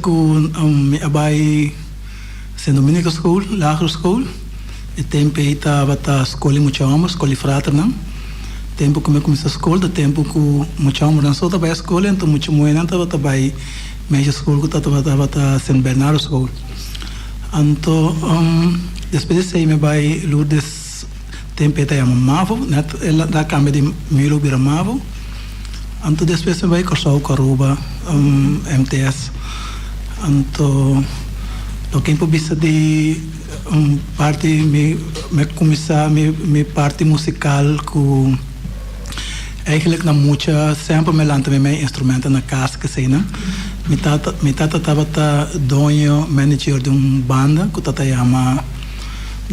Con mi abai sen Dominico School, lagere school. E tempo ita bata escola muito amor, escola frater não. Tempo que me começa a escola, tempo que muito amor não só tá escola, então muito moeda tá bata vai meia school que tá bata San Bernardo School. Então depois de me vai Lourdes tempo ita amavo, net ela da cambia de milo bira amavo. Então depois me vai Corsau Caruba, MTS. Então lo que improvisa de parte me começar me parte musical com eigenlijk na muita sempre me lanta me instrumento na casa que sei não me tata estava dono manager de banda que tata chama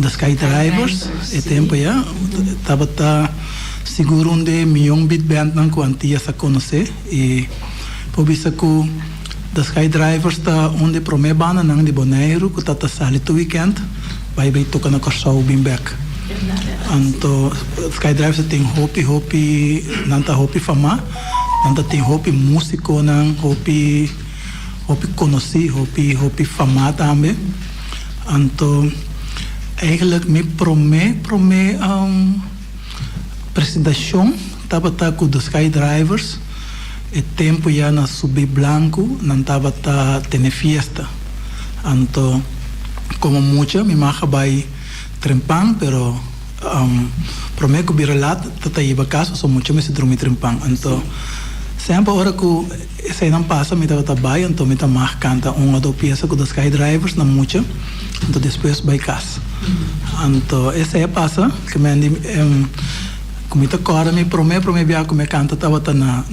The Sky Drivers e tempo já estava seguro onde meu beat band não quantia se conhecer e improvisa com The Sky Drivers está onde pro me banda nang di Bonaire que tá sali to weekend vai tocar na Corsau Bimbeck. Então Sky Drivers tem hopi nanta hopi fama, nanta tem hopi músico nang hopi conheci hopi fama também. Então eigenlijk me prome apresentação tava com The Sky Drivers. E tempo já na Subi Blanco não estava tendo festa. Então, como muita, me marca vai trempang, pero prometo que lá tata iba casa, só muito me se dormir trempang. Então, sempre hora que se não passa, me tava vai, então me tá marcando uma ou duas peças com os Sky Drivers, não muita. Então depois vai casa. Então, essa é passa que me como te agora me prometo que me canta estava na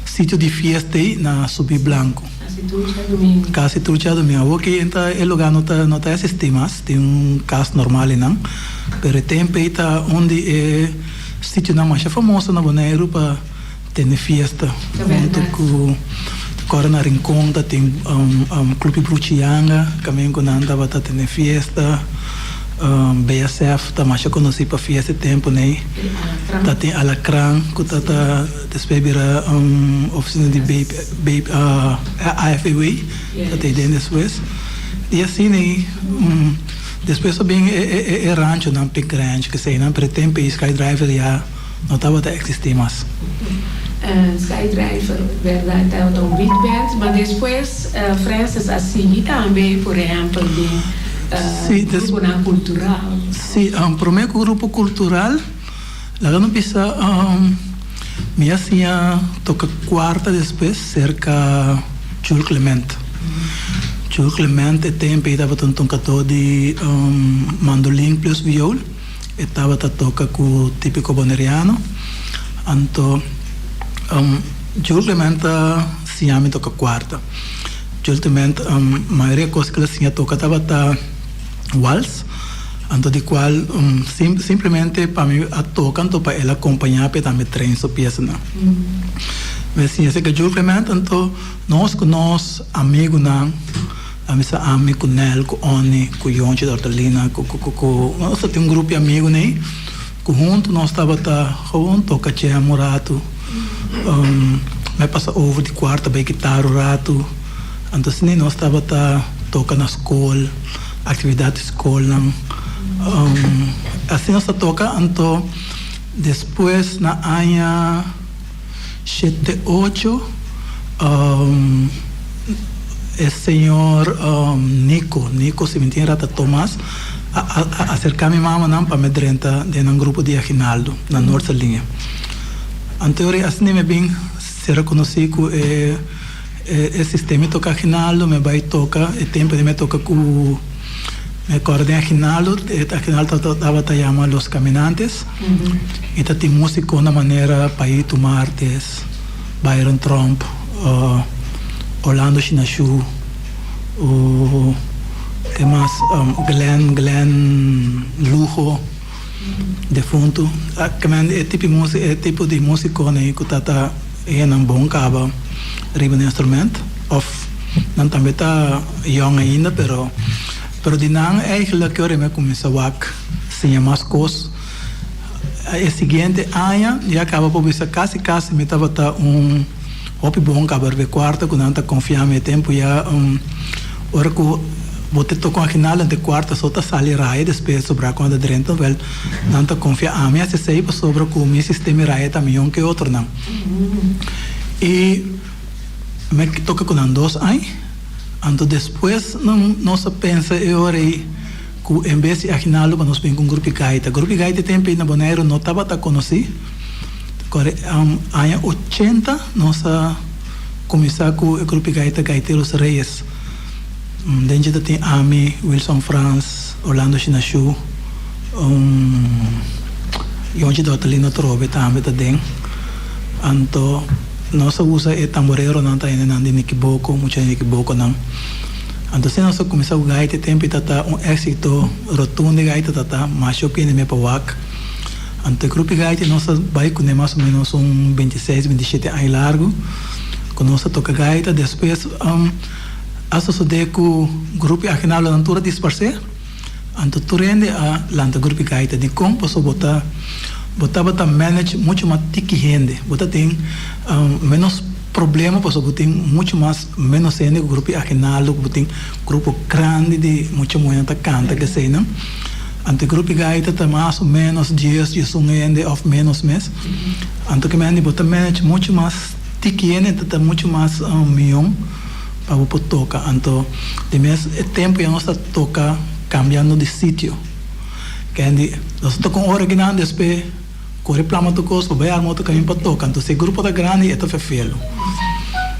sítio de festa na Subi Blanco. Casi tudo dia domingo. Ok, então é lugar não tá sistemas, tem caso normal não. Pero tempo está onde é sítio na mais famoso na Bonaire para ter festa. Junto com agora na Rincón tem clube Brucianga, também quando andava tendo festa. BSF tá mais conhecido para esse tempo né tá tem Alacrán que tá despebira oficina de baby AFW tá tem depois e assim né depois também é rancho não big ranch que sei não para tempo Sky Driver já não tava a existir mais Sky Driver verdade é um big band mas depois Francis assim também por exemplo de grupo cultural. Sim, para o meu grupo cultural, lá não precisa, minha senha toca quarta depois, cerca Júlio Clemente. Júlio Clemente tem estava tocando de mandolim plus viola, estava toca com o típico boneriano. Então, Júlio Clemente se chama toca quarta. Júlio Clemente, a maioria das coisas que ele tinha toca estava waltz, então de qual simplesmente para mim a tocar então para ela acompanhar para também treinar essa peça não. Mas sim esse que eu implemento então nós amigos não a missa amigo Nel com Oni com Yonchi da Hortelina com nós tem grupo de amigos né que junto nós estava junto toca tinha morato me passa over de quarta bem guitarra rato então assim nós estava toca na escola atividade escola assim nós toca então depois na ano 78 o senhor Nico se me tinha rata Tomás acercar minha mama não para me drenta de um grupo de Aguinaldo na norte linha então assim me bem se reconheci que o sistema toca Aguinaldo me vai tocar o tempo de me toca com me acordo de Aguinaldo estava a chamar Los Caminantes e tem música na maneira Paito Martes, Byron Trump, Orlando Chinachu, que mais Glenn Lujo, defunto, é tipo de música que está em bom cabo, riba de instrumento, não também está young ainda, pero de não eigenlijk que eu me começo a sem mais coisas o seguinte ano já acaba por isso quase me estava Hopi bom cabar be quarta quando anta confiar me tempo já ora que você tocou aqui na de quarta só tá sali raia depois sobrar quando dentro well anta confiar a minha se sei para sobre com meu sistema raia também um que outro não e me toca com dois aí então depois não se pensa eu orei que em vez de aqui na lupa nós bem com grupo gaita tempo na Bonaire não estava tá conheci Há 80 nós começamos com o grupo Gaiteiros Reis. Dentro tem Ami, Wilson Franz, Orlando Chinachu, e onde do outro lino trove também também. Então nós usa o tamborero não tá ainda não de Nikiboko, muito Nikiboko não. Então se nós começamos a gaita tempo tá êxito rotundo gaita tá, mas eu penso me pawak. Ante o grupo gaita nossa vai com mais ou menos 26, 27 anos largo. Com nossa toca gaita, depois associei com o grupo aqui na altura dispersar. Ante tu rende a lanta grupo gaita de como posso botar manage muito mais tiki rende. Botar tem menos problema, posso botar muito mais menos rende o grupo aqui na altura, tem grupo grande de muito muita canta que sei não. Ante grupo gaita tá mais ou menos dias de sungende of menos mês. Ante que me bota manage muito mais tiquiene tá muito mais milhão para o tocar. Então de mês tempo já nós toca cambiando de sítio. Que ande nós toca com original depois corre plama to costo vai armar to caminho para tocar. Então se grupo tá grande é tá fefelo.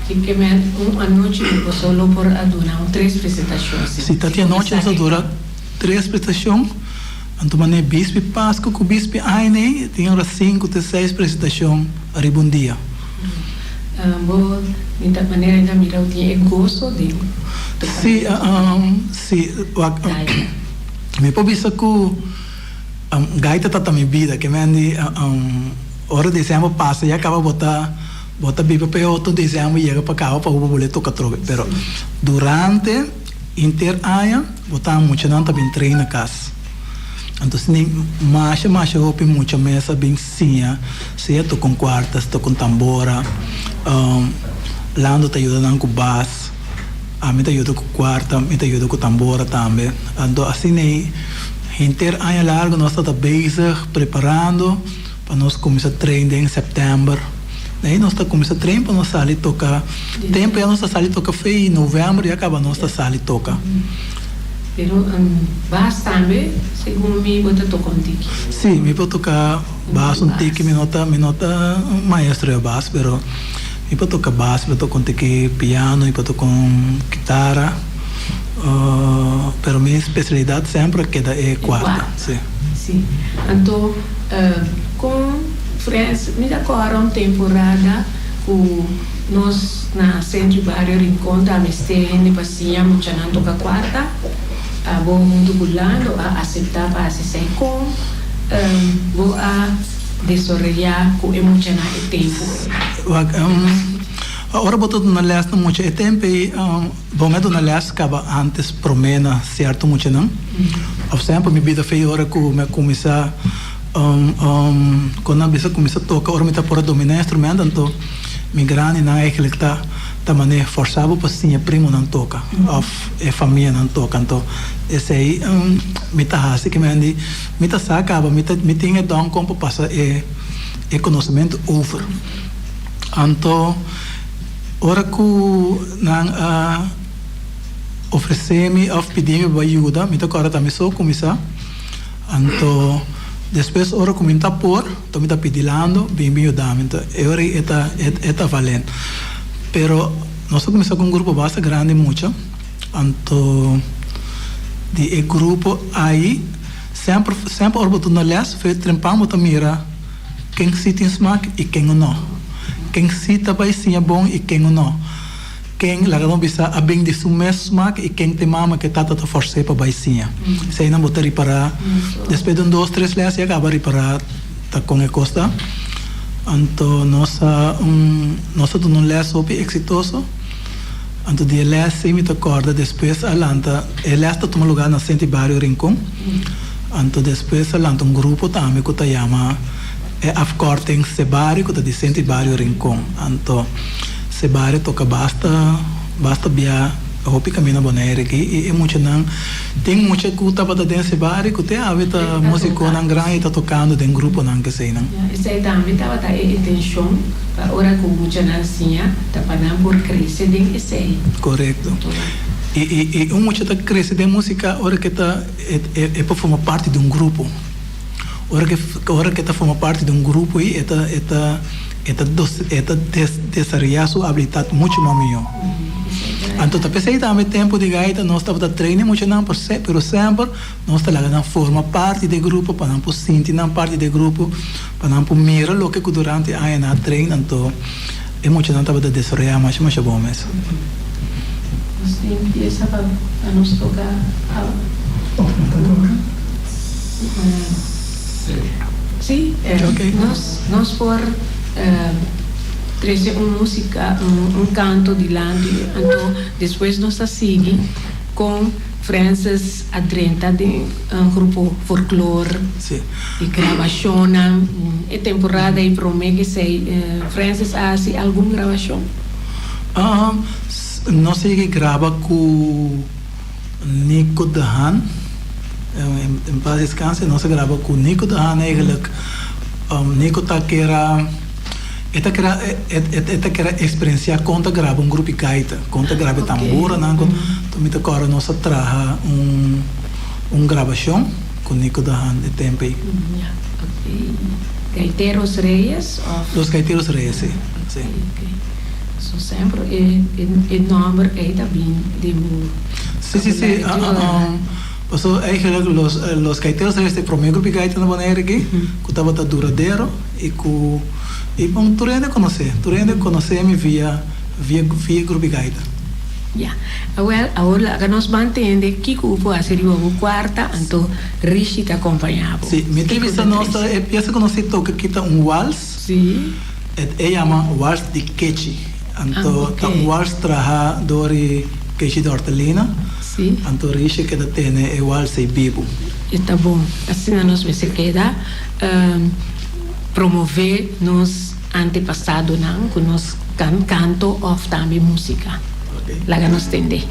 Que me noite só por aduna 3 apresentações. Se tá tinha noite nós dura 3 apresentações. Então, mané bispo Páscoa com bispo Aine tinha 5 até 6 apresentações a ribundia. Vou de maneira ainda mirar o dia gosto de. Sim, me pode dizer que gaita tá também vida que me andi hora de dezembro passa e acaba bota biba para outro dezembro e chega para cá para o boleto tocar trove. Pero durante inter ano botamos muito não também treina casa. Então, se mais hopi muita mesa bem sim, se eu tô com quartas, tô com tambora, Lando te ajuda com bass, a mim te ajuda com quarta, me te ajuda com tambora também. Então, assim nem inter ano largo nós estamos bezig preparando para nós começar a treinar em setembro. Daí nós estamos começando a treinar para nós sair tocar. Tempo já nós sair tocar feio em novembro e acaba nós sair tocar. Pero bass também, segundo me bota tocar um tiki. Sim, me pode tocar bass um tiki, me nota maestro de bass, pero me pode tocar bass, me pode tocar um tiki piano, me pode tocar guitarra, pero minha especialidade sempre queda é quarta. Sim. Então, com friends, me dá agora uma temporada com nós na Centro Barrio Rincón, da Mestene, passinha, muito não toca quarta. Vou muito bulando a aceitar para se com vou a desorelhar com emocionar o tempo. Agora botou na leste muito tempo e bom é na leste acaba antes promena certo muito não. Ou sempre minha vida foi hora que me começar quando a bisa começa a tocar hora me tá por dominar instrumento então me grande na é que ele tá também forçava para sim primo não toca ou a família não toca então esse aí me tá assim que me tá saca me tinha dom como passar é conhecimento over então hora que não oferecer-me ou pedir-me ajuda me tá agora também só começar então depois hora que me tá por tô me tá pedindo bem ajudando então hora é valendo. Pero nós começamos com um grupo bastante grande muito, então de grupo aí sempre oportunidade aliás foi trempamos também era quem se tem smack e quem não, quem se também sim é bom e quem não, quem lá não bisa a bem de sumar smack e quem tem mama que tá forçar para baicinha, se aí não botar reparar, depois de 2, 3 leas e acaba reparar tá com a costa. Então nossa não lê sobre exitoso então de lê sempre te acorda depois alanta ele está tomando lugar na Centro Barrio Rincón então depois alanta grupo também que chama afkorting se barrio que de Centro Barrio Rincón então se bare toca basta bia hopi camina Bonaire aqui e muito não tem muita culta para dentro se bare que tem a ver tá músico não grande tá tocando tem grupo não que sei não isso aí também tava tá intenção para ora com muita nacinha tá para não por crescer tem isso aí correto e muito tá crescer de música ora que tá é para formar parte de grupo ora que tá formar parte de grupo e desarrollar sua habilidade muito mais melhor. Então, tá pensei também tempo de gaita nós estava treinando muito não por pero sempre nós está lá forma parte do grupo para não sentir na parte do grupo para não mirar o que durante a na treino então é muito não estava desarrollar mais bom mesmo. Nós empieza a nos tocar sim, okay. nós por trazer música, canto de lande, então depois nós seguimos com Francis Adrenta de grupo folclore e gravação e temporada e promete sei Francis faz alguma gravação? Nós seguimos grava com Nico Dahan em paz descanse nós grava com Nico Dahan eigenlijk Nico tá que era esta que era experiência conta grava grupo gaita conta grava tambora não também agora nós traha gravação com Nico Dahan de tempo Gaiteros Reyes los Gaiteros Reyes sim so sempre é nome aí também de sim Então, eigenlijk los gaiteros Reyes de primeiro grupo gaita na Bonaire aqui que estava duradouro e bom, tu ainda conhecer-me via grupo gaita. Yeah. Well, agora nós mantendo que o povo seria o quarta, então Rishi te acompanhava. Sim, minha entrevista nossa é peça que nós toca aqui tá wals. Sim. É chama wals de quechi. Então, tá wals traha dori quechi de hortelina. Sim. Então Rishi que tem é wals e bibo. Está bom. Assim nós me se queda promover nos antepassados não, com nos canto ou também música. Lá nos tende.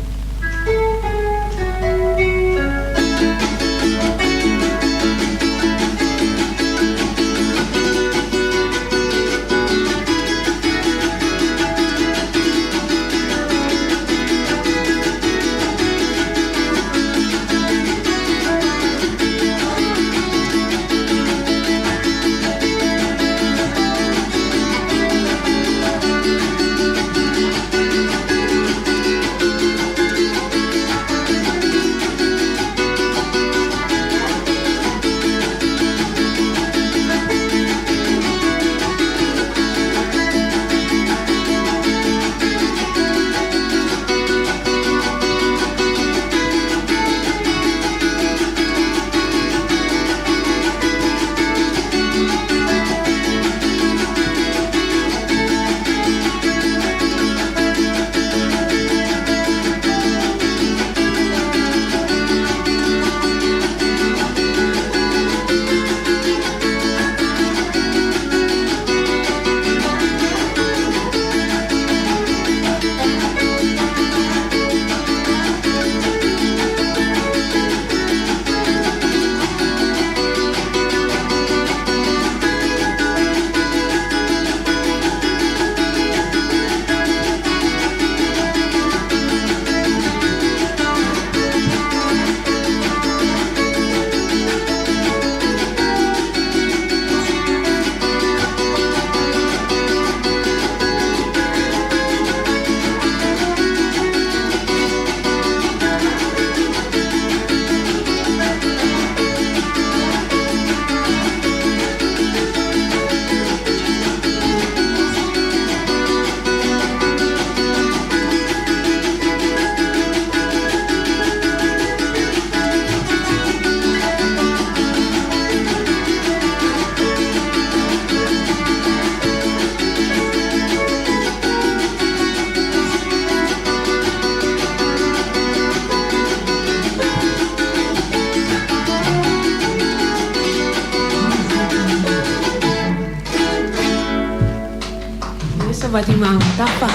nossa batimão tapa.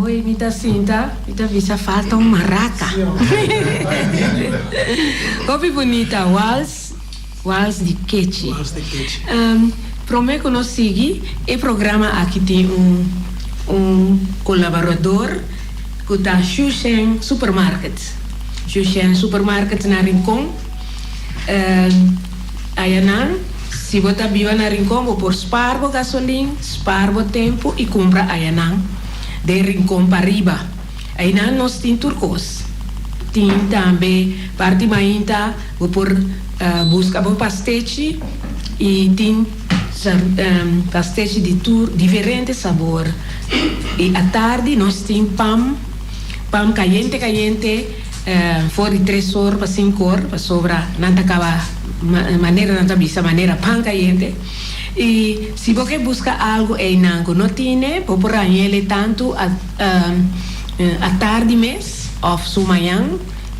Oi, mita sinta, mita visa falta maraca. Copy bonita, Wals di Queche. Para mim, que nós seguimos, o programa aqui tem colaborador que está Xuxen Supermarket. Xuxen Supermarket na Rincon. Ayanan, se você vive na Rincon, vou por sparbo gasolina, sparbo tempo e compra ayanan. De Rincon para riba. Ayanan nós tem turcos. Tem também parte mainta, vou por busca por pastete e tem pastete de diferente sabor. E à tarde nós temos pão caliente, fora de 3 horas para 5 horas, para sobrar, não acaba maneira pão caliente. E se você busca algo em Nango, não tem, por ele tanto à tarde mês, ou sumanhã,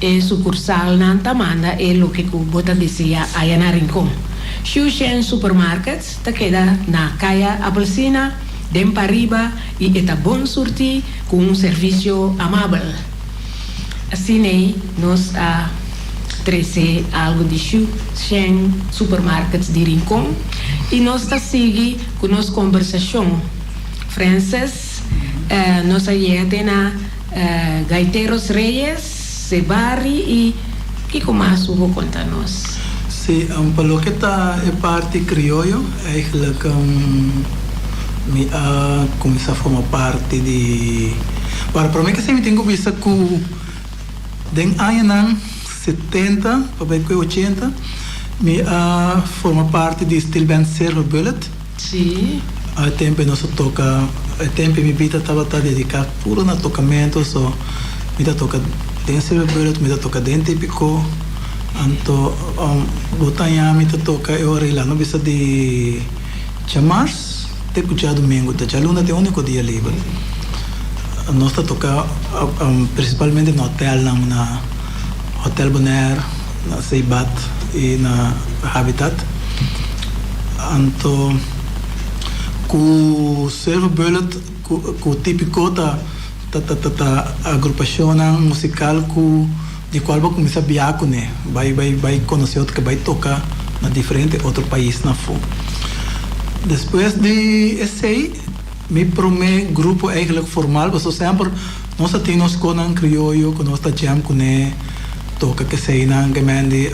e sucursal não manda é o que você deseja aí na Rincon. Xuxen Supermarkets, tá queda na Caia Apelcina, dem para riba e está bom surtir com serviço amável. Assim, nós trazer algo de Xuxen Supermarkets de Rincon e nós está seguindo com nossa conversação. Frances, nós aí na Gaiteros Reyes, Sebari e que mais vou contar nós? Sim, pelo que está é parte crioulo, eigenlijk me começar a formar parte de. Para mim que sempre tenho visto que den anos 70 para 80 me forma parte de Steel Band Silver Bullet. Sim. A tempo nós toca, a tempo minha vida estava dedicada puro na tocamento, só me toca den Silver Bullet, me toca den típico. Anto botanya me toca eu lá no bisa de chamars te puja domingo, te chaluna te único dia livre. Nós toca principalmente no hotel na Hotel Bonaire, na Seibat e na Habitat. Anto com Silver Bullet com típico da agrupação musical com de qual vai começar a viajar, né? Vai conhecer outro que vai tocar na diferente outro país na fome. Depois de esse meu primeiro grupo eigenlijk formal, mas sempre nós temos com um crioulo, que nós jam com ele, toca que sei na gemende,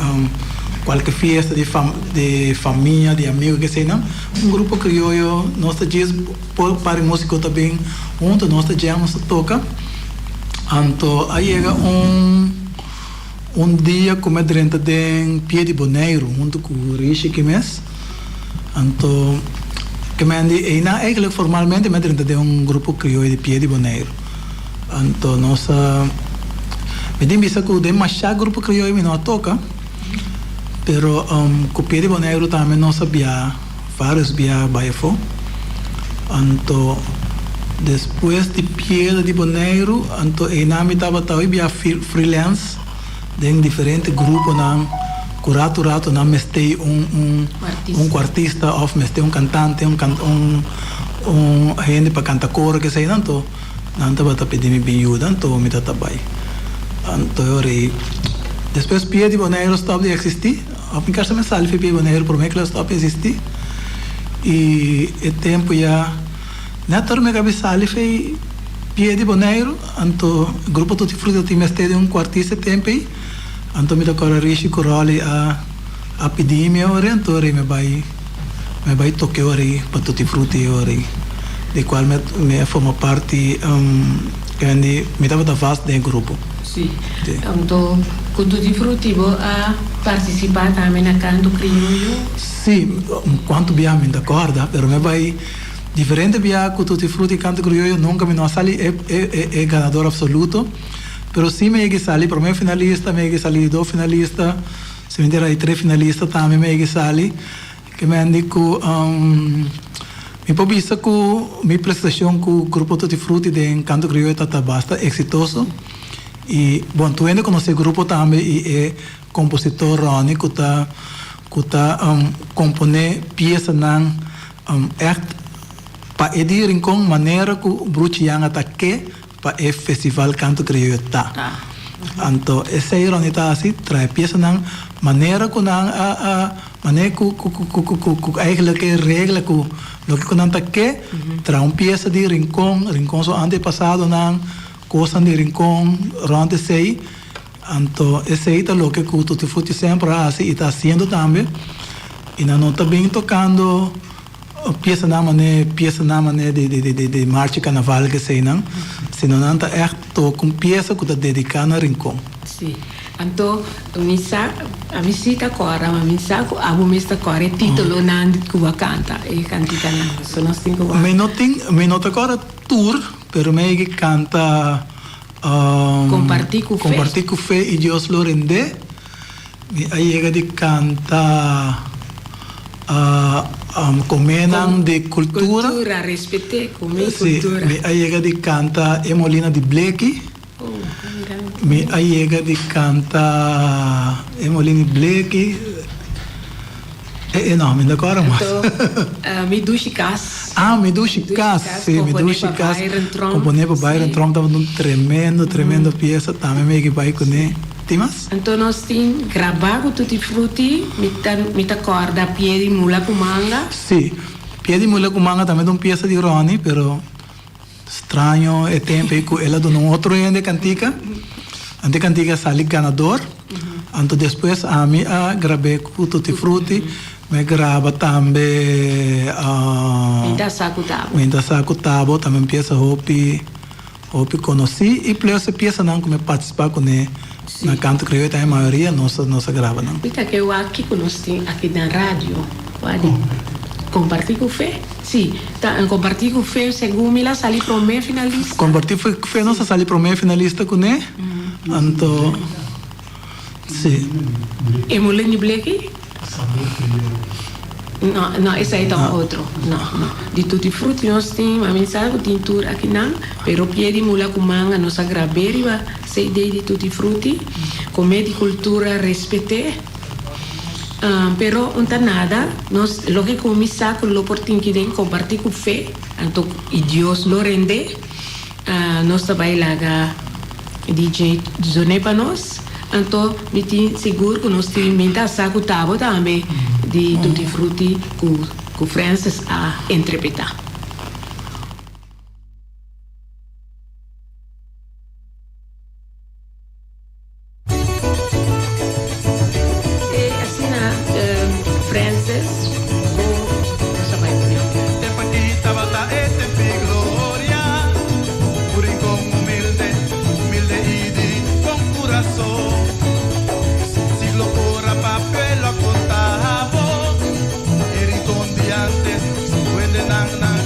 qualquer festa de família, de amigos que sei não, grupo crioulo, nós dias para música também, onde nós jam toca, então aí chega dia como dentro de Voz di Bonaire, junto com o Rishi Kimes. Então, que me eigenlijk formalmente me dentro de grupo crioulo de Voz di Bonaire. Então, nossa me diz que o demasiado grupo crioulo me não toca, pero com Voz di Bonaire também nós sabia vários via bairro. Então, depois de Voz di Bonaire, então me estava via freelance de diferentes grupos na curato na mestei artista ou mestei cantante gente para cantar coro que sei não bata pedir me ajuda então me dá trabalho então eu depois Voz di Bonaire stop de existir a pincar se me sale Voz di Bonaire por mim que ela stop de existir e o tempo já na torre cabeça sale foi Voz di Bonaire então grupo tutti frutti ti mestei de artista tempo então me tocou a Rishi Coroli a pedir me ora então me vai tocar ora para tutti frutti ora de qual me forma parte que me dava da fase do grupo. Sim. Então com tutti frutti vou a participar também na canto crioulo. Sim, quanto bem me acorda, pero me vai diferente bem com tutti frutti canto crioulo nunca me não sali é ganador absoluto. Pero sim me que sali primeiro finalista, me que sali 2 finalistas, se me der aí 3 finalistas também me que sali, que me indico me pobisa com minha prestação com o grupo Tutti Frutti de canto crioulo está bastante exitoso e bom tu ainda conhece o grupo também e é compositor Ronnie que tá compone peça echt pa edi rincon manera ku bruci yang ataque pa e festival canto criollo ta. Anto esa ironita así trae pieza nang manera ku nang maneira ku eigenlijk regla ku lo que con ataque trae un pieza de rincon so antepasado nang cosa de rincon ronde sei. Anto ese es lo que Tutti Frutti siempre hace y está haciendo también. Y no está bien tocando pieza na mané de marcha carnaval que se nan, sino no está echt toca un pieza que está dedicada a rincón. Sí. Anto misa a visita cora, ma misa ko abu mista core titolo nan dit kuwa canta e cantica nan. Sono cinco wa. Me nota cora tour, pero me que canta compartir con fe y Dios lo rende. Ahí llega de canta comenan de cultura. Cultura, respete, come sí, cultura. Ahí llega de canta Emolina de Bleki. Ahí llega de canta Emolina de Bleki. No, me da cora más. Me duchikas. Me duchikas, sí, me duchikas. Componer para Byron Trump estava num tremendo pieza. Também me que vai com ele. Timas? Então nós tem gravato Tutti Frutti, mita corda piedi mula com manga. Sì, piedi mula com manga também é uma pieza de Ronnie, pero estranho é tempo que ela deu um outro ano de cantica. Ante cantica sali ganador. Então depois a mim gravei com Tutti Frutti. Me grava também Minta Saco Tabo, também pieza Hopi conheci e por essa pieza não como participar com ele na canto crioulo também a maioria nossa grava não. Pita que eu aqui conosco aqui na rádio, pode compartilhar com fé? Sim, tá compartilhar com fé segundo me lá sali para o meio finalista. Compartilhar com fé nossa sali para o meio finalista com ele, então sim. E mulher de Bleki? No, esse aí é outro. Não. De Tutti Frutti nós temos a mensagem de tintura aqui não, pero piedi mula com manga nós agraveriva se ideia de Tutti Frutti, comer de cultura respeitar. Pero não tá nada, nós lo que começar com o oportunidade de compartilhar com fé, então e Deus lo rende, nós também lá DJ Zone para nós. Então, me tem seguro que nós temos muita saco tabo também de Tutti Frutti que Francis a interpretar. E assim, Francis, nossa vai Nang nang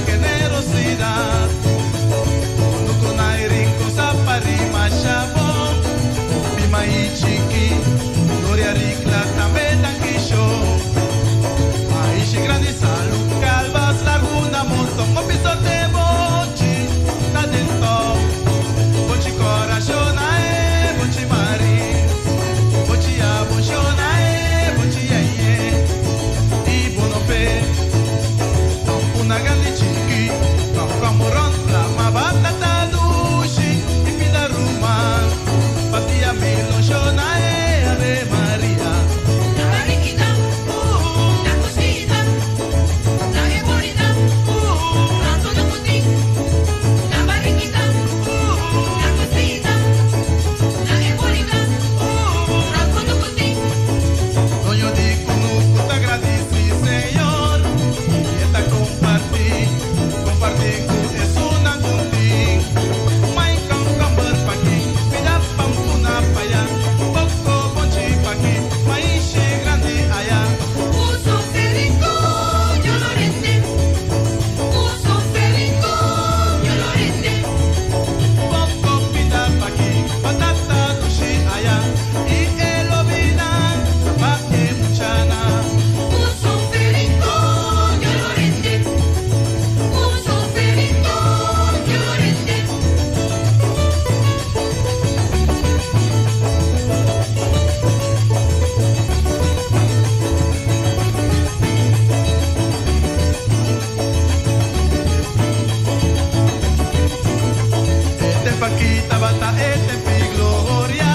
aquí tabata tempi gloria.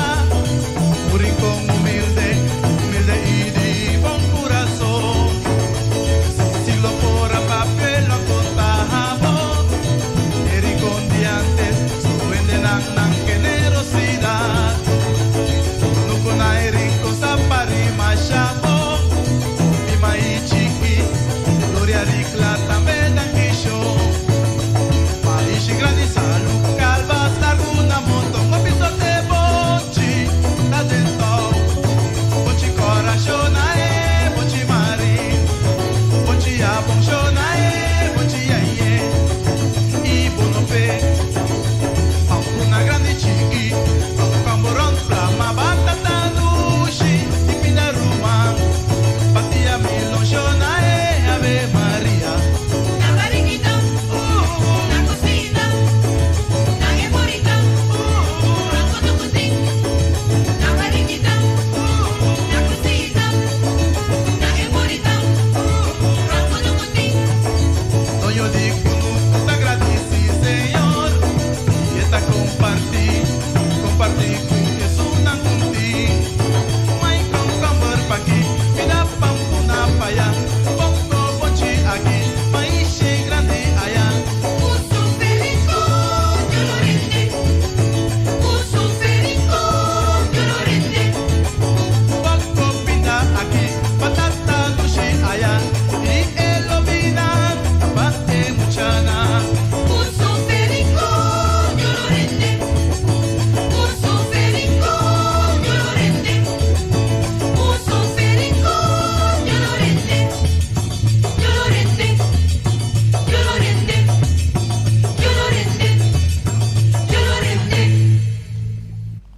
Un rincón humilde, humilde y de buen corazón. Siglo por papel lo contamos. El rincón de antes, su vendenan generosidad. No con el rincón zapari machado. Mi maíz chiqui, gloria ricla también dan quicho. Maíz grande salud, calvas larguna montón, un piso de bochi, la dentro. Bochi corazona bochi marín, bochi abonchona bochi yaye. Y bonope, una grande chiqui, camborón, flama, batata, dushi, y pinaruma, patia milonchona Ave María. La mariquita, la cocina, la geborita, rango tucutín. La mariquita, la cocina, la geborita, rango tucutín. No yo digo no te agradeci, Señor, y esta compartir con Jesús nan kunti. Mai con camber pagi, vida pampuna paya, poco bonchi aquí, país grande allá. Uso ferico, yo lo rende. Uso ferico, yo lo rende. Poco pinta aquí, patata dulce allá, y el ovina, tapate muchana. Uso ferico, yo lo rende. Uso ferico, yo lo rende. Uso ferico, yo lo rende. Yo lo rende. Yo lo rende. Yo lo rende. Yo lo rende.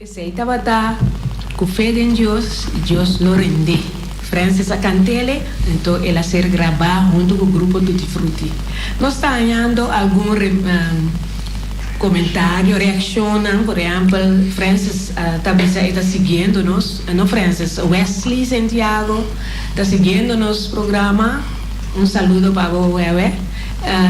Ese tabata, con fe en Dios, Dios lo rende. Francis Acantele, entonces el hacer grabar junto con el grupo Tutti Frutti. Nos está hallando algún comentario, reaccionan, por ejemplo, Francis también está siguiéndonos, no Francis, Wesley Santiago está siguiéndonos programa, un saludo para vos,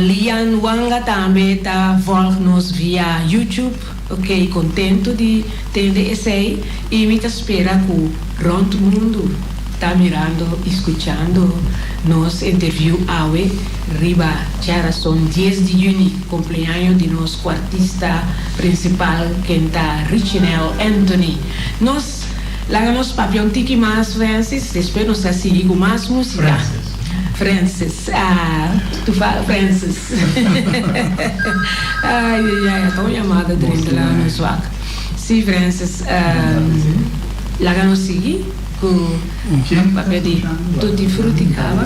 Lian Wanga también está volgnos via YouTube, ok, contento de tener ese y me espera que rond mundo está mirando, escuchando nos interview awe riba ya son 10 de junio cumpleaños de nuestro artista principal que está Richinel Anthony nos lagamos papión tiki más Francis después nos así con más música Francis, tu fala Francis. Ai, estou chamada dentro lá no SWAC. Sim, Francis, lá que nós seguimos com o papel de Tutti Frutti Cava.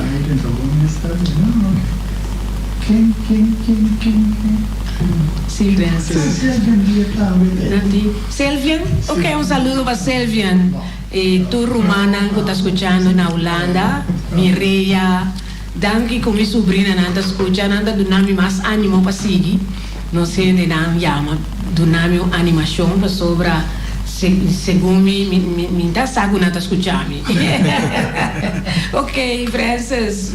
Sim, Francis. Selvian? Ok, saludo para Selvian. E tu romana que está escuchando na Holanda, Mireia, danke com minha sobrinha não está escutando, anda donando mais ânimo para seguir, não sei de não chama, donando animação para sobre, segundo me está sago não está escutando. Ok, Francis,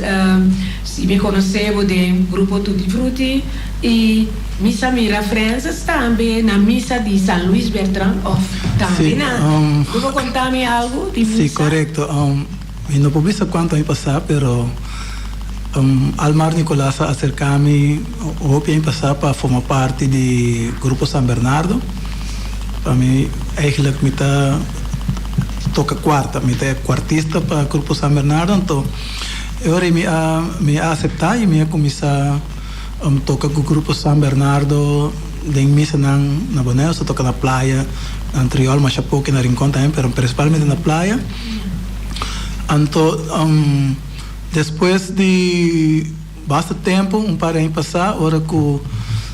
se me conheceu do grupo Tutti Frutti e missa mira Francis também na missa de San Luis Bertrand of também na tu vou contar-me algo de missa? Sí, correcto. No puedo saber cuánto me pasó, pero Almar Nicolás acercame o me pasar para formar parte do grupo San Bernardo. Para mim, eigenlijk me tá toca quarta, me tá quartista para o grupo San Bernardo, então eu me aceitar e me começar toca com o grupo San Bernardo de missa na Bonaire, só toca na praia, na Triol, mas há pouco na Rincón também, mas principalmente na praia. Então, depois de bastante tempo, par de anos passar, hora que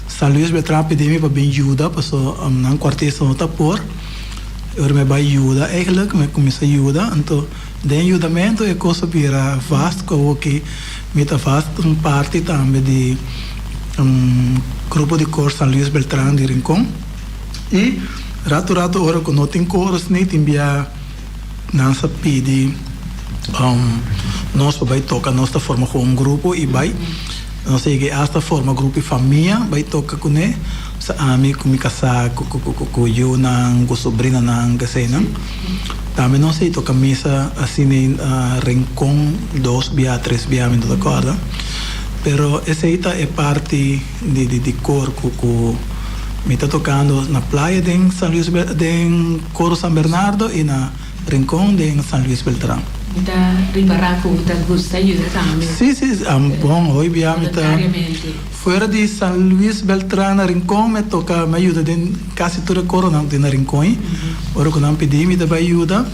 San Luis Bertrand pediu para bem ajuda, passou na quartista não está por, eu me vai ajuda, eigenlijk me comecei a ajuda, então de ajudamento é coisa vira vasto, que me está faz parte também de grupo de cor San Luis Bertrand de Rincón e rato hora que não tem coros nem tem via não se pede nós vai tocar nós forma com grupo e vai não sei que esta forma grupo e família vai tocar com ele sa ami kumi casar com eu nang com sobrinha nang kasi nang também não sei toca missa assim em rincón 2 via 3 via me toda corda pero essa é parte de cor que me está tocando na praia de São Luís de Coro São Bernardo e na rincón de São Luís Beltrán. Da Ribaraco, da Gusta ajuda também. Sim, bom, hoje via me tá fora de São Luís Beltrán na rincón me toca me ajuda de quase toda coro na rincón. Ora quando pedi me dá ajuda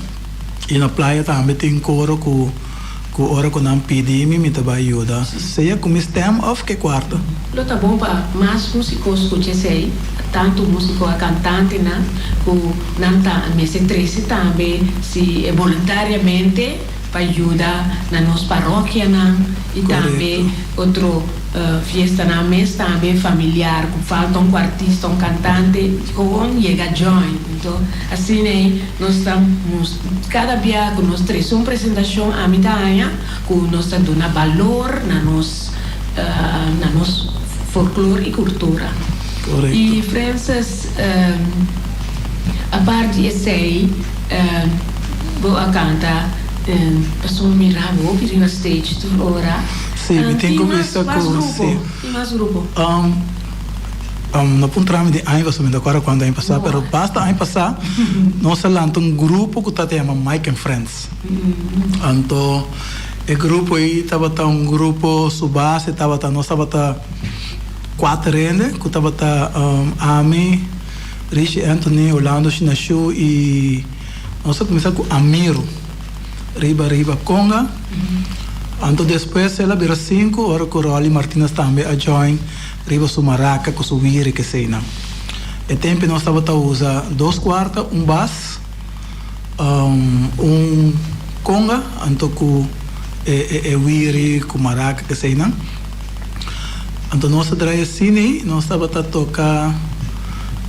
e na praia também tem coro que ora quando pedi me dá ajuda. Seja como stem of que quarto. Lo tá bom para mais músicos que sei, tanto músico a cantante na o nanta mese 13 também se voluntariamente para ajudar na nossa paróquia na e também outro fiesta na mês também familiar com falta artista cantante com chega join então assim né nós estamos cada dia com nós três uma apresentação a mitad com nós dando valor na nos folclore e cultura. Correto. E Francis a parte de sei boa canta passou mirar vou vir na stage tu ora. Sim, me tem conversa com você. Mais grupo. No puntrame de ano você me dá agora quando ano passar, pero basta ano passar nós lançamos um grupo que está chama Mike and Friends. Então o grupo aí estava um grupo subase estava nós estava 4 rende que estava Ami, Rishi Anthony, Orlando Shinashu e nós começamos com Amiro, Riba Conga. Então depois ela vira 5, ora com Rolly Martinez também a join, Riba Sumaraca, com Subiri que sei não. E tempo nós estava usa 2 quartas, um bass, conga, então com Wiri, com Maraca que sei não. Então nós trabalhamos assim, nós estava tocar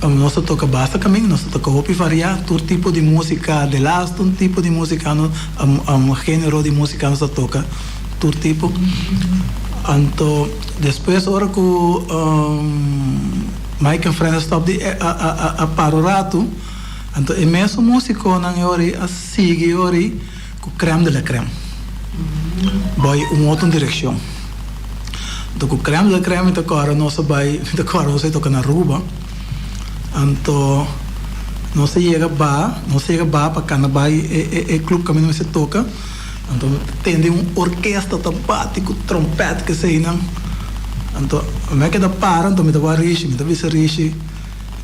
nós toca basta caminho, nós toca hopi variar, todo tipo de música, de last um tipo de música, gênero de música nós toca, todo tipo. Então depois hora que Mike and Friends stop de a parorato, então é mesmo músico não é ori a sigue ori com creme de la creme, vai outra direção. Então com creme de la creme então agora nós vai agora você toca na Aruba. Então não se chega para Canadá e clube que não se toca. Então tem orquestra tampático, trompete que sei não. Então me queda para então me dá riche, me dá riche.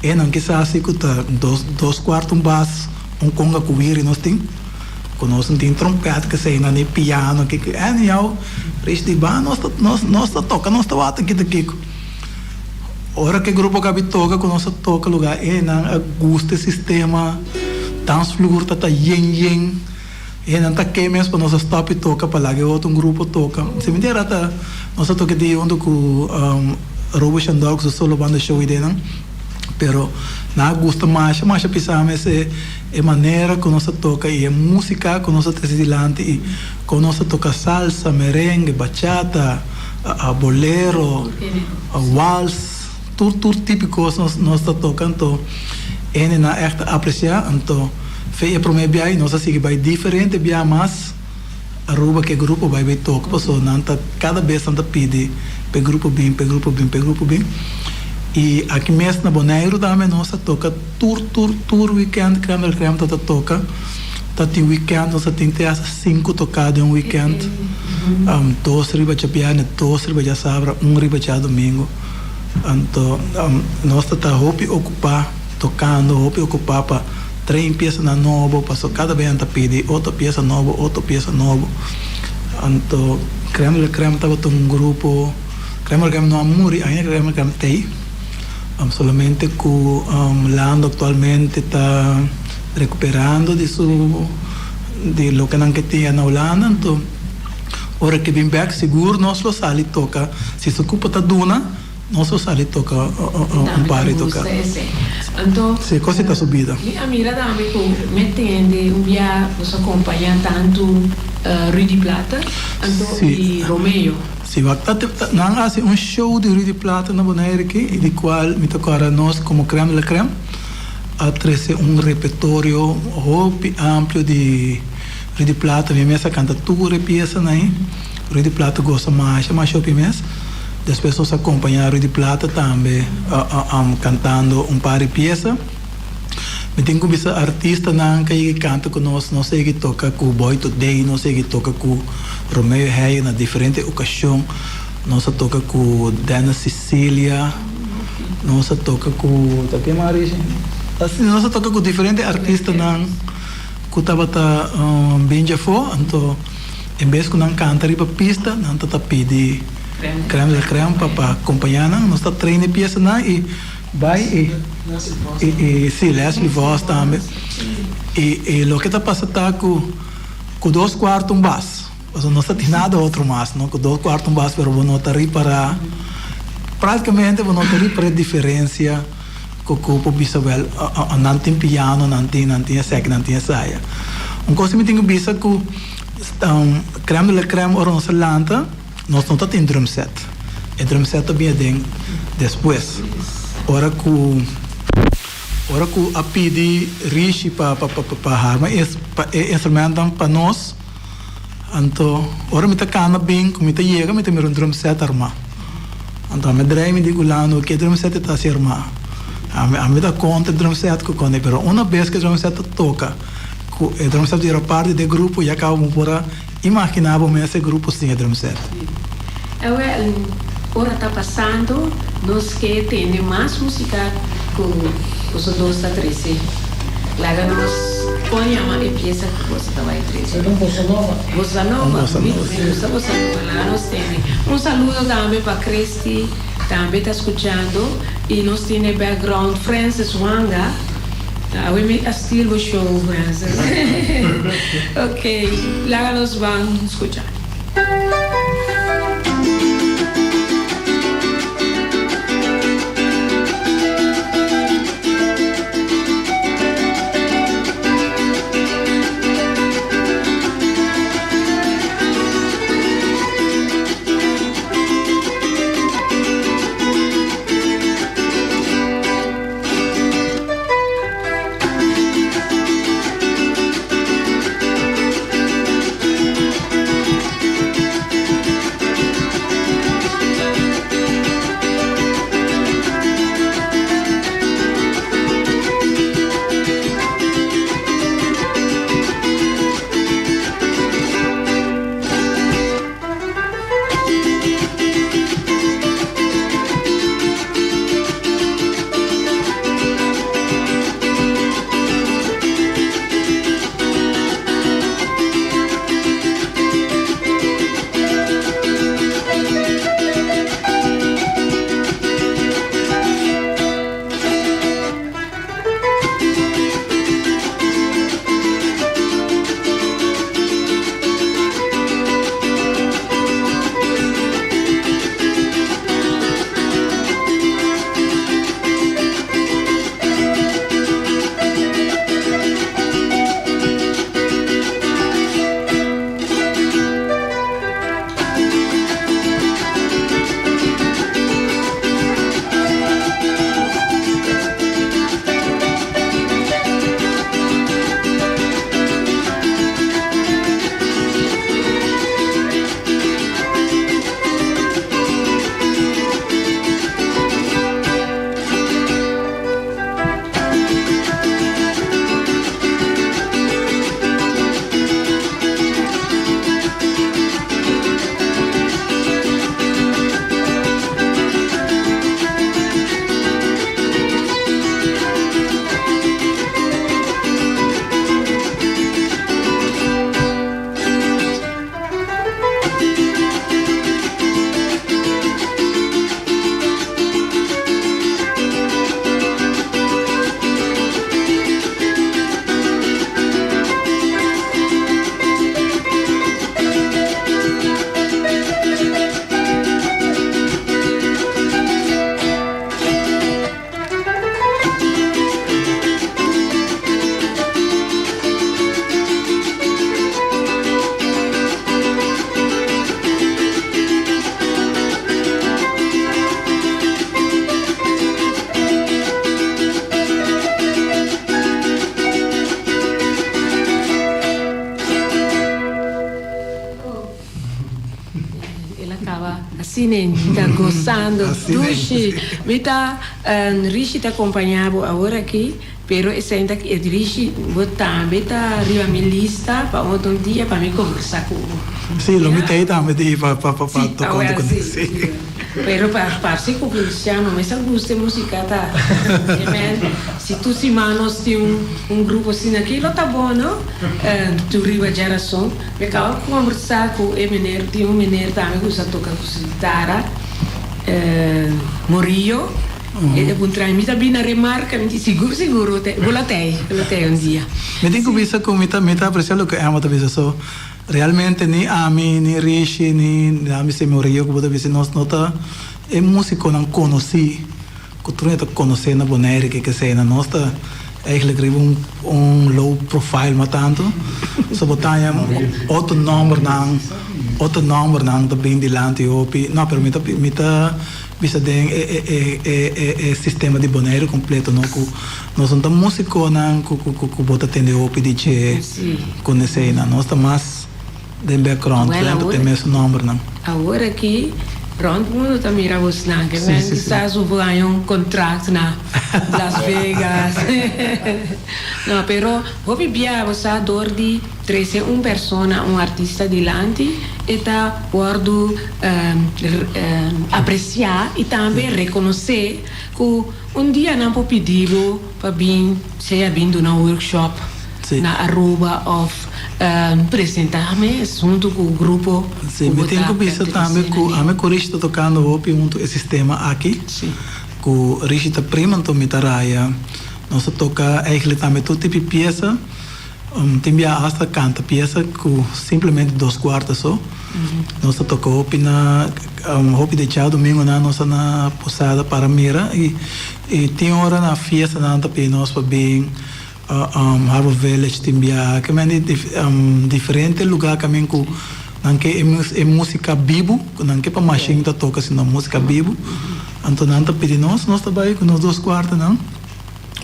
E não que sabe que tá 2 quartos bass, conga com viri nós tem. Conosco tem trompete que sei não, nem piano que eu riche de ban nós toca, nós tá aqui daqui. Ora que grupo que toca, quando nós toca lugar é na gusta sistema dance floor tá yen e não tá que mesmo para nós stop e toca para lá que outro grupo toca se me dera tá nós toca de onde com Robert Shandog solo banda show ide não pero na gusta mais pensamos é maneira que nós toca e é música que nós destilante e quando nós toca salsa, merengue, bachata, a bolero, a waltz tudo típico nós está tocando e na echt apreciar então foi para mim bem nós assim vai diferente bem mas Aruba que grupo vai tocar passou não tá cada vez anda pede pe grupo bem e aqui mesmo na Bonaire também nós toca tour weekend câmera creme tá toca tá tem weekend nós tem até 5 tocado em weekend 2 riba de piano 2 riba de sábado 1 riba de domingo. Então nós estamos ocupar tocando para 3 peças na novo passou cada vez anda pedir outra peça nova então creme estava um grupo creme não muri ainda creme tem solamente que Lando atualmente está recuperando de lo que não que tinha na Holanda então hora que vem back seguro nós lo sali toca se ocupa tá duna nós só sali toca par e toca. Então, se coisa está subida. A mira também com metendo via nos acompanha tanto Rudy Plata, então e Romeo. Sim, nós hacemos show de Rio de Plata na Bonaire aqui, e de qual me tocará nós como creme de la creme a trazer repertório amplo de Rio de Plata. Minha mesa canta tudo peça, né? Rio de Plata gosta mais show mês. As pessoas acompanham Rio de Plata também cantando par de peças. Me tenho que ver artista que canta conosco, não sei que toca com o Boy Today, não sei que toca com Romeo Hey na diferente ocasião, não se toca com Dana Cecília, não se toca com que mais assim, não se toca com diferentes artistas que estava bem já foi, então em vez que não canta riba pista, não está pedir creme de creme para acompanhar, não está treinando peça e vai e sim, Leslie Voz também. E o que está passando com 2 quartos baixo. Não está nada outro mais, não com 2 quartos baixo, mas vou notar para praticamente vou notar para a diferença que o corpo bisabel não tem piano, não tem sec, não tem saia. Coisa que tenho visto que creme de creme ou nossa lanta, nós não temos drum set. O drum set também tem depois. Ora que a pedir riche para arma instrumento para nós, então ora me tá cana bem, como me chega, me tem um drum set arma. Então me drei me digo lá no que drum set está se arma. A me dá conta drum set que quando pero uma vez que drum set toca, o drum set era parte do grupo e acaba por imaginar esse grupo sem drum set. Ora está passando, nós que temos mais música que os dois a 13. Lá nós ponhamos a peça que você estava a 13. Então, Bossa Nova? Bossa Nova, Bossa Nova. Lá nós temos. Saludo também para Cristi, também está escutando. E nós temos background Francis Wanga. We make a still show, Francis. Ok, lá nós vamos escutar. Assinen, tá gozando. Assinen, Dushi, mita Rishi te acompanhava agora aqui, pero senta que Rishi botar, beta arriba minha lista para outro dia para me conversar com. Sì, lo mettei também di pa Sì, toccando con sì. sì. Pero para se com Cristiano, mas se gosta de música tá. Se tu se manos tem grupo assim aquilo tá bom, não? Tu riba geração, me acaba conversar com o menino, tem menino também que usa tocar com guitarra, Morillo. E depois trai mi bem na remarca, mi dice seguro te, volatei dia. Mi dico visto come meta apprezziare lo che amo da visto realmente ni ami ni riesci ni ami se morio come da visto nota e musico non conosci cultura da conoscere na Bonaire che sei na nostra eigenlijk un low profile ma tanto so botaglia otto number nang da bem di lanti opi no per meta vista den sistema di Bonaire completo no cu no son da musico nan cu bota tende opi dice conhece na nostra mas den background tanto tem esse number nan agora aqui pronto mundo tá mira os nan que vem estás o ganho contrato na Las Vegas no pero hopi bia você dor di 13 persona artista di lanti e tá guardo apreciar e também reconhecer que dia não pode pedir para vir seja vindo na workshop na Aruba of apresentar-me junto com o grupo. Sim, me tenho que pensar também que a minha corista está tocando opi muito esse sistema aqui. Sim. Que o Rishita prima então me taraya, nós toca eigenlijk também todo tipo de peça. Tem hasta canta peça que simplesmente 2 quartos só. Nós toca opi na opi de chá domingo na nossa na posada para mira e tem hora na fiesta na também nós para bem Harbour Village timbia que meni diferente lugar também que nanke é música vivo nanke para machine tá toca assim música vivo então nanta pedi nós trabalha com nós 2 quartos não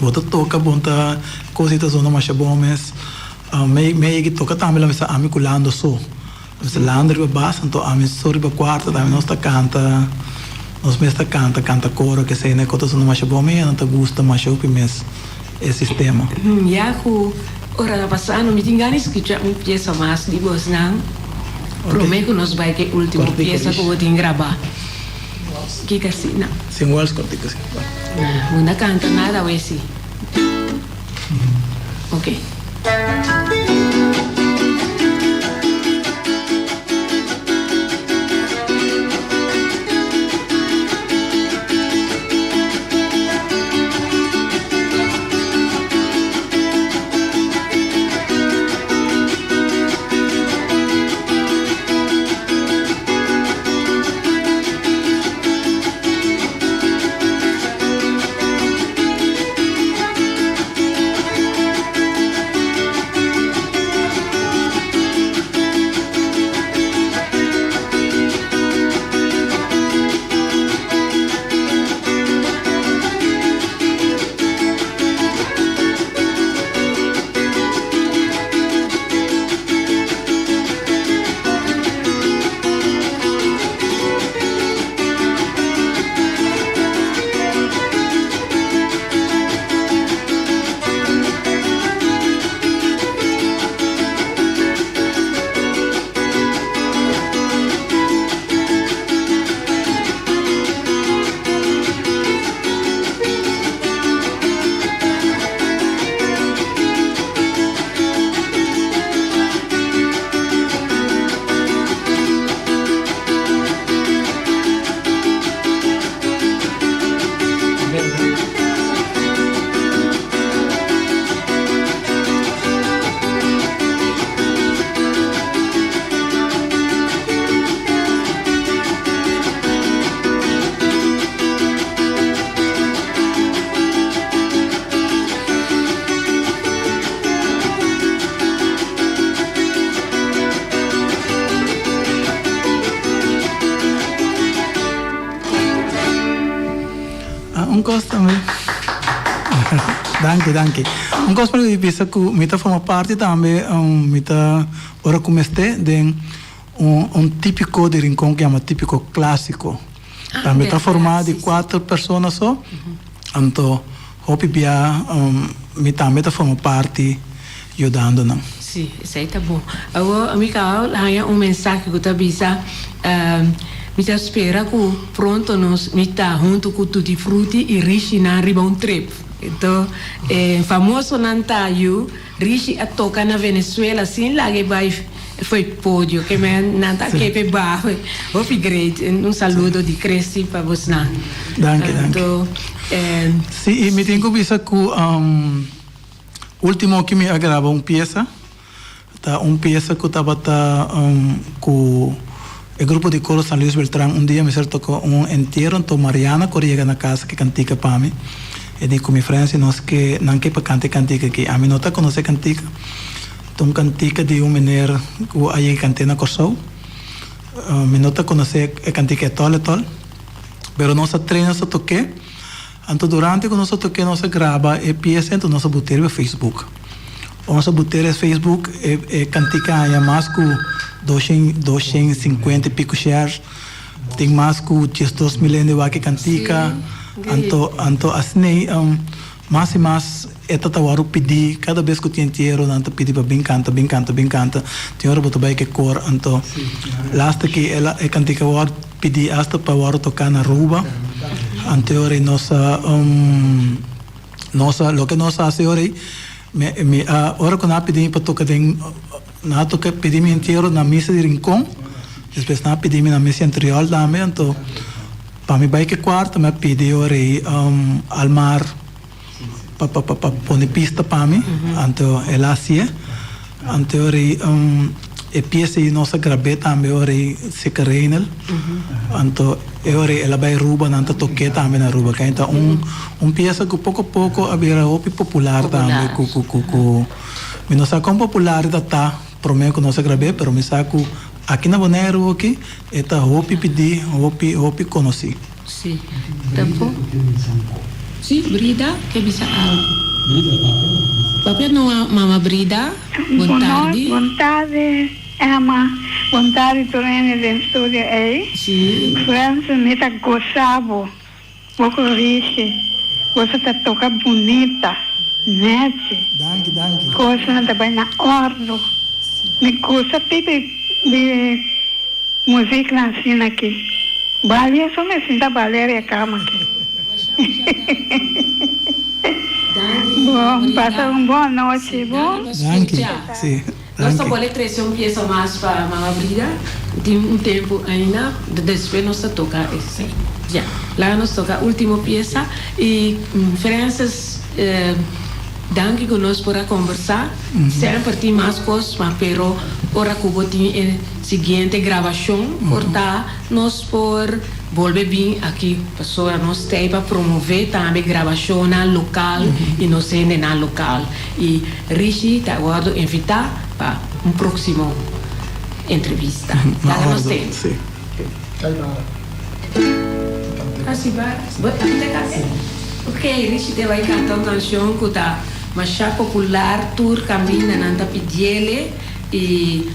bota toca bonta cositas zona mais boas meio que toca também lá a mim culando só você landre para baixo então a mim sorri para quarto também nós tá canta nós mesmo canta coro que sei né coisas zona mais boas não tá gosta mais o primeiro esse sistema. Já que ora passando me tinha escutar uma peça mais de voz não. Prometo que nós vai que última peça que vou te gravar. Que assim não. Sem walls cortica assim. Não canta nada ou assim. Ok. gosto também. Danke. Un gosto di pensa che mi forma parte também, mi ora come ste den típico de rincón que chama típico clássico. Também está formado de 4 pessoas só. Então, hopi bia, me também está formando parte, ajudando não. Sim, isso aí tá bom. Agora, amiga, há mensagem que eu tá bisa, me tá espera que pronto nós me tá junto com tutti frutti e rishi na riba trip. Então, famoso nantayu, rishi a toca na Venezuela, assim, lá que vai foi pódio, que me nanta que pe barro. Hopi great, saludo di Cresci para você. Danke. Sim, e me tenho bisa que último que me agrava peça, tá peça que estava com o grupo de coro San Luis Beltrán. Dia me tocou entierro, então Mariana corria na casa que cantica para mim. E digo com minha frente, nós que não que para cantica que a mim não tá conhece cantica. Então cantica de menino que aí cantei na Corsou. Me não tá conhece cantica tol. Pero nós treina só toque. Então durante que nós toque nós grava e peça então nós botar no Facebook. Nós botar no Facebook e cantica aí mais que 250 pico shares. Tem mais que 2 milhões de cantica. Então assim mais e mais tatawaru pedir cada vez que eu tinha dinheiro nanto pedir para bem canta tinha hora botar que cor então lasta que ela cantica war pedir hasta para war tocar na rua anterior nossa lo que nós hace hoje me hora quando pedir para tocar na tocar pedir meu dinheiro na mesa de rincón depois na pedir na mesa anterior também então para mim vai que quarto me pedir hoje almar para pôr pista para mim, então ela assim, então e peça e nossa grave também ore se carrega, então ela vai ruba nanta toque também na ruba, então peça que pouco a pouco abrir hopi popular também, me não sabe como popular tá prometo que nossa grave, pero me sabe aqui na Bonaire aqui, eta hopi pedir, hopi conhecer. Sim, tá bom. Sim, Brida, que bisa algo? Papai não mama Brida? Boa tarde. Boa tarde, Emma. Boa tarde, Torene do estúdio aí. Sim. França, me tá gostando. Pouco riche. Você tá tocando bonita. Nete. Danke. Coisa também na ordem. Me gosta tipo de música assim aqui. Balia só me sinta Valéria Cama aqui. Bom, passa uma boa noite, bom? Danke. Sim. Nós só podemos trazer peça mais para a Mama Brida. Tem tempo ainda, depois nós tocar esse. Já. Lá nós toca a última peça e Francis, danke que nós por conversar. Sempre tem mais coisas, mas pero ora que tem a seguinte gravação, portanto nós por volver bem aqui, pessoa nós tem para promover também gravação na local e não sendo na local. E Rishi está agora invitar para próximo entrevista. Lá nós temos. Sim. Assim vai. Ok, Rishi te vai cantar uma canção que está mais popular, tour caminha na Pediele e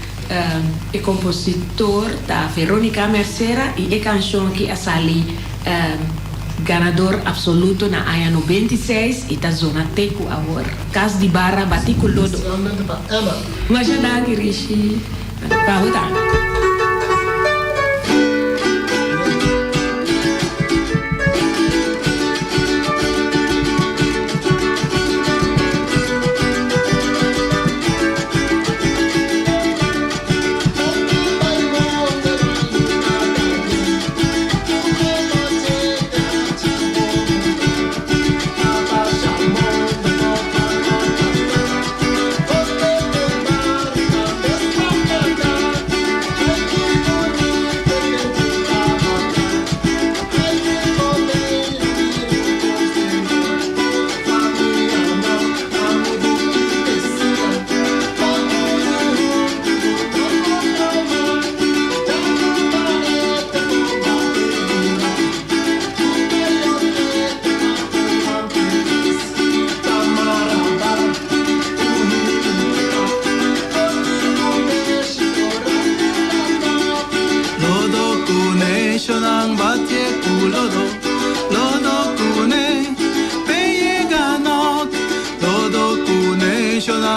o compositor da Veronica Mercera e a canção que a sali ganador absoluto na AIA 96 e da zona Teco agora. Cas di Barra Baticulodo. Mas já dá que Rishi para rodar. Thank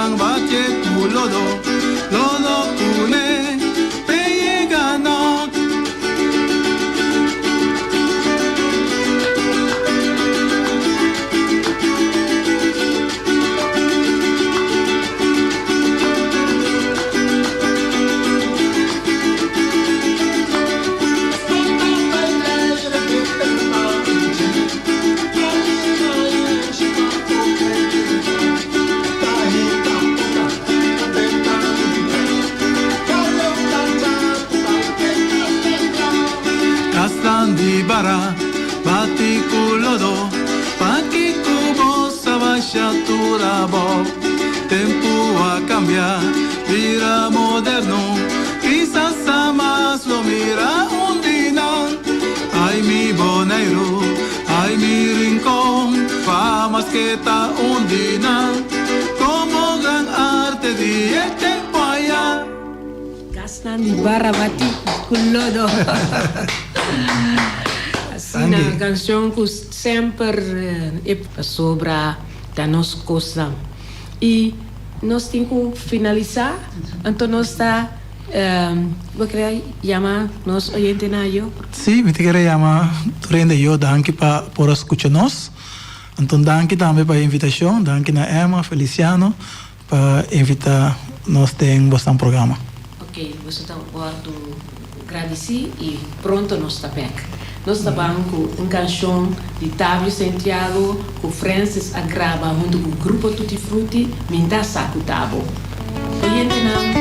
Nang batje ku lodo, lodo kune, peye ganak. Di bara, bati ku lodo, paki ku bossa vasciatura bo. Tempo a cambiar, vira moderno, quizás más lo mira undina. Ay mi bonairo, ay mi rincón, famas que ta undina, como gran arte di el tempo allá. Kasnan di bara bati kulodo. Assim, na canção que sempre é sobre a nossa coisa. E nós temos que finalizar, então nós está, vou querer chamar nós oyentes na eu. Sí, me te quiero llamar Turende yo, danke por escucharnos. Então, danke também para a invitação, danke na Emma, Feliciano, para invitar nós em vosso programa. Ok, você está agradecer e pronto nós está back. Nós está com uma canção de Távio Santiago, que o Francis agrava junto com o grupo Tutti Frutti, Minta Saco Tabo. Oyente não.